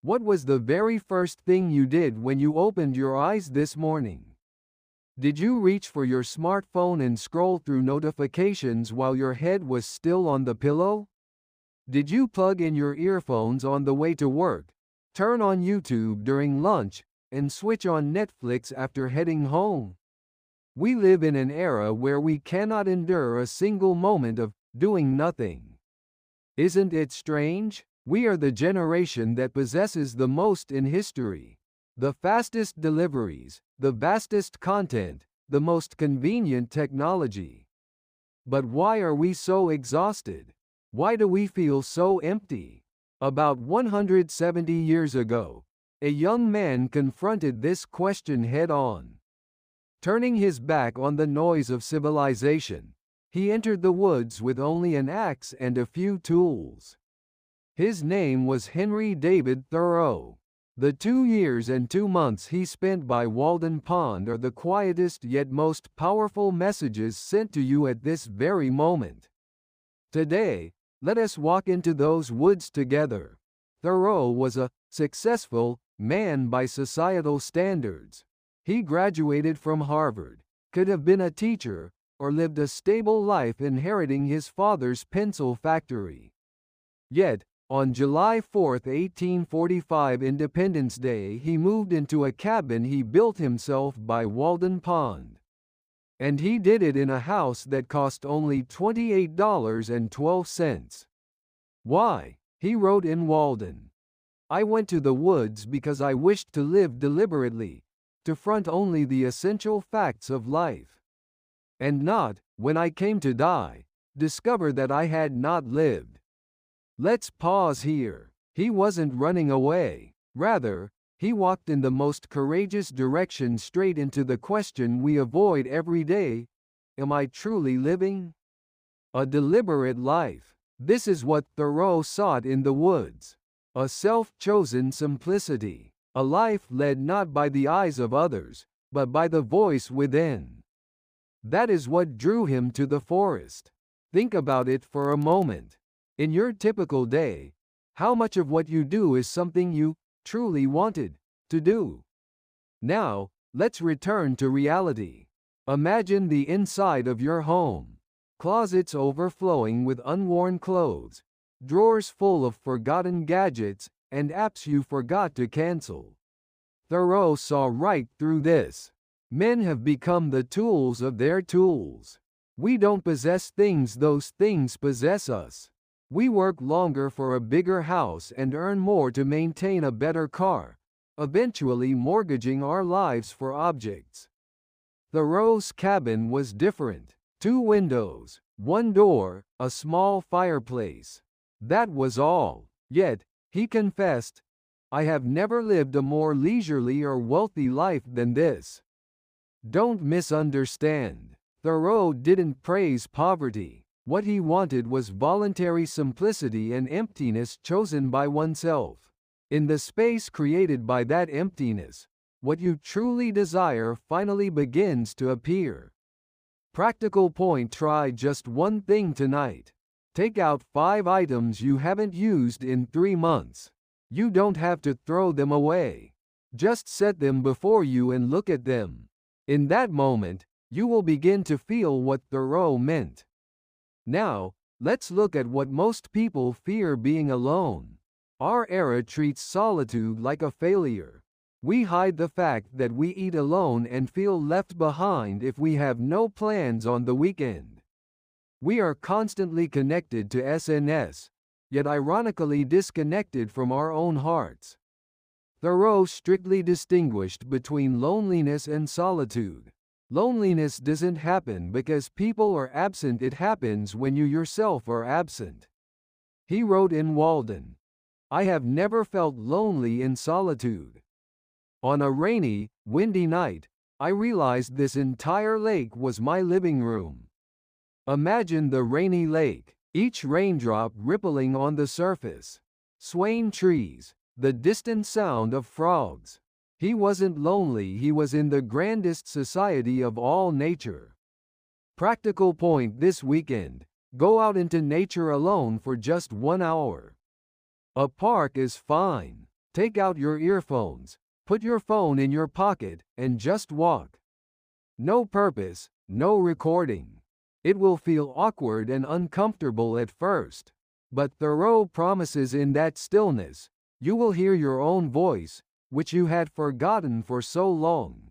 What was the very first thing you did when you opened your eyes this morning? Did you reach for your smartphone and scroll through notifications while your head was still on the pillow? Did you plug in your earphones on the way to work, turn on YouTube during lunch, and switch on Netflix after heading home? We live in an era where we cannot endure a single moment of doing nothing. Isn't it strange? We are the generation that possesses the most in history. The fastest deliveries, the vastest content, the most convenient technology. But why are we so exhausted? Why do we feel so empty? About 170 years ago, a young man confronted this question head-on. Turning his back on the noise of civilization, he entered the woods with only an axe and a few tools. His name was Henry David Thoreau. The 2 years and 2 months he spent by Walden Pond are the quietest yet most powerful messages sent to you at this very moment. Today, let us walk into those woods together. Thoreau was a successful man by societal standards. He graduated from Harvard, could have been a teacher, or lived a stable life inheriting his father's pencil factory. Yet, on July 4, 1845, Independence Day, he moved into a cabin he built himself by Walden Pond. And he did it in a house that cost only $28.12. Why? He wrote in Walden. I went to the woods because I wished to live deliberately, to front only the essential facts of life. And not, when I came to die, discover that I had not lived. Let's pause here. He wasn't running away. Rather, he walked in the most courageous direction straight into the question we avoid every day. Am I truly living? A deliberate life. This is what Thoreau sought in the woods. A self-chosen simplicity. A life led not by the eyes of others, but by the voice within. That is what drew him to the forest. Think about it for a moment. In your typical day, how much of what you do is something you truly wanted to do? Now, let's return to reality. Imagine the inside of your home. Closets overflowing with unworn clothes, drawers full of forgotten gadgets, and apps you forgot to cancel. Thoreau saw right through this. Men have become the tools of their tools. We don't possess things, those things possess us. We work longer for a bigger house and earn more to maintain a better car, eventually mortgaging our lives for objects. Thoreau's cabin was different. 2 windows, 1 door, a small fireplace. That was all. Yet, he confessed, I have never lived a more leisurely or wealthy life than this. Don't misunderstand. Thoreau didn't praise poverty. What he wanted was voluntary simplicity and emptiness chosen by oneself. In the space created by that emptiness, what you truly desire finally begins to appear. Practical point: try just one thing tonight. Take out 5 items you haven't used in 3 months. You don't have to throw them away. Just set them before you and look at them. In that moment, you will begin to feel what Thoreau meant. Now, let's look at what most people fear: being alone. Our era treats solitude like a failure. We hide the fact that we eat alone and feel left behind if we have no plans on the weekend. We are constantly connected to SNS, yet ironically disconnected from our own hearts. Thoreau strictly distinguished between loneliness and solitude. Loneliness doesn't happen because people are absent, it happens when you yourself are absent. He wrote in Walden, I have never felt lonely in solitude. On a rainy, windy night, I realized this entire lake was my living room. Imagine the rainy lake, each raindrop rippling on the surface. Swaying trees, the distant sound of frogs. He wasn't lonely, he was in the grandest society of all nature. Practical point this weekend: go out into nature alone for just 1 hour. A park is fine. Take out your earphones, put your phone in your pocket, and just walk. No purpose, no recording. It will feel awkward and uncomfortable at first, but Thoreau promises in that stillness, you will hear your own voice, which you had forgotten for so long.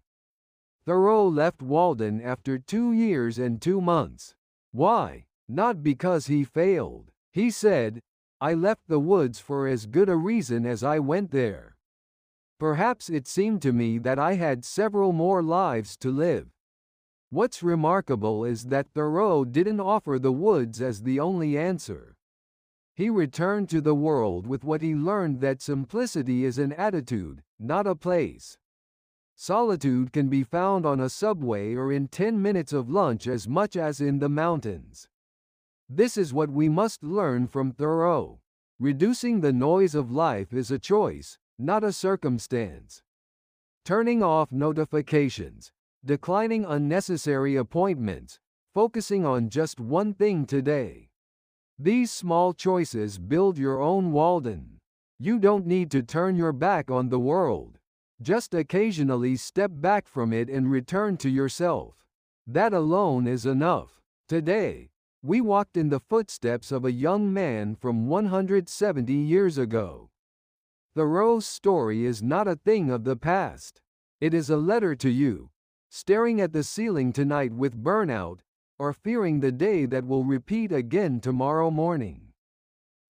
Thoreau left Walden after 2 years and 2 months. Why? Not because he failed. He said, I left the woods for as good a reason as I went there. Perhaps it seemed to me that I had several more lives to live. What's remarkable is that Thoreau didn't offer the woods as the only answer. He returned to the world with what he learned, that simplicity is an attitude, not a place. Solitude can be found on a subway or in 10 minutes of lunch as much as in the mountains. This is what we must learn from Thoreau. Reducing the noise of life is a choice, not a circumstance. Turning off notifications, declining unnecessary appointments, focusing on just one thing today. These small choices build your own Walden. You don't need to turn your back on the world. Just occasionally step back from it and return to yourself. That alone is enough. Today, we walked in the footsteps of a young man from 170 years ago. Thoreau's story is not a thing of the past. It is a letter to you, staring at the ceiling tonight with burnout, or fearing the day that will repeat again tomorrow morning.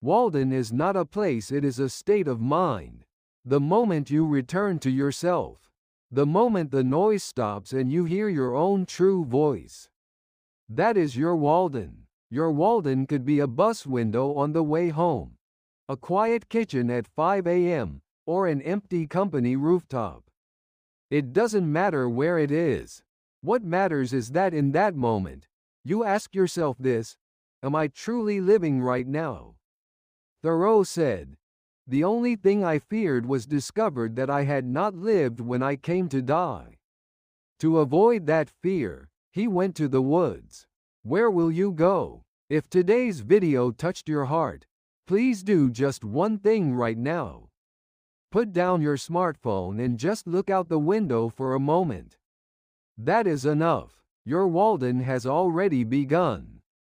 Walden is not a place, it is a state of mind. The moment you return to yourself, the moment the noise stops and you hear your own true voice. That is your Walden. Your Walden could be a bus window on the way home, a quiet kitchen at 5 a.m., or an empty company rooftop. It doesn't matter where it is. What matters is that in that moment, you ask yourself this: am I truly living right now? Thoreau said, the only thing I feared was discovered that I had not lived when I came to die. To avoid that fear, he went to the woods. Where will you go? If today's video touched your heart, please do just one thing right now. Put down your smartphone and just look out the window for a moment. That is enough. Your Walden has already begun.